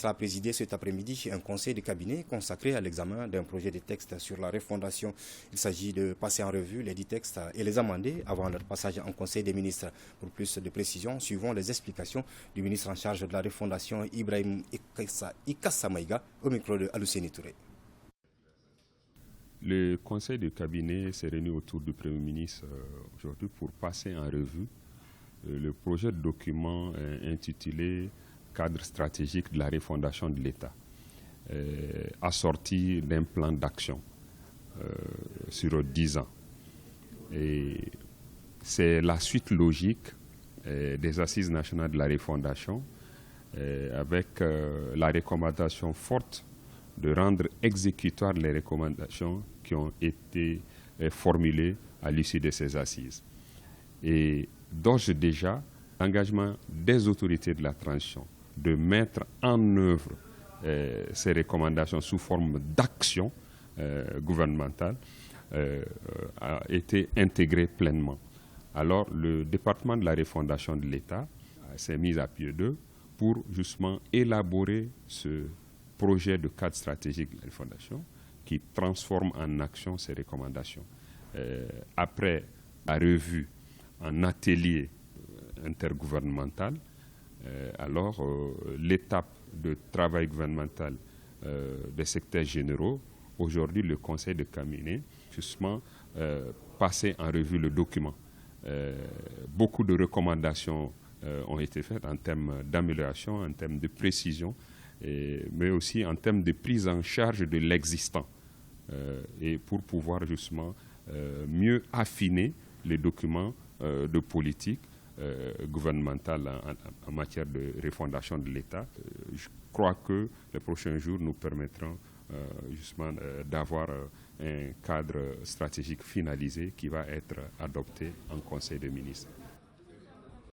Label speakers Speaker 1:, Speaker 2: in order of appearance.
Speaker 1: Sera présidé cet après-midi un conseil de cabinet consacré à l'examen d'un projet de texte sur la refondation. Il s'agit de passer en revue les 10 textes et les amender avant leur passage en conseil des ministres. Pour plus de précisions, suivons les explications du ministre en charge de la refondation, Ibrahim Ikassa Maïga, au micro de Alousseni Touré.
Speaker 2: Le conseil de cabinet s'est réuni autour du Premier ministre aujourd'hui pour passer en revue le projet de document intitulé Cadre stratégique de la refondation de l'État, assorti d'un plan d'action sur 10 ans. Et c'est la suite logique des Assises nationales de la refondation avec la recommandation forte de rendre exécutoires les recommandations qui ont été formulées à l'issue de ces assises. Et d'ores et déjà, l'engagement des autorités de la transition de mettre en œuvre ces recommandations sous forme d'action gouvernementale a été intégré pleinement. Alors, le département de la refondation de l'État s'est mis à pied d'œuvre pour justement élaborer ce projet de cadre stratégique de la refondation qui transforme en action ces recommandations. Après la revue en atelier intergouvernemental, alors l'étape de travail gouvernemental des secteurs généraux, aujourd'hui le conseil de cabinet, justement passer en revue le document. Beaucoup de recommandations ont été faites en termes d'amélioration, en termes de précision, mais aussi en termes de prise en charge de l'existant et pour pouvoir justement mieux affiner les documents de politique gouvernementale en matière de refondation de l'État. Je crois que les prochains jours nous permettront justement d'avoir un cadre stratégique finalisé qui va être adopté en Conseil des ministres.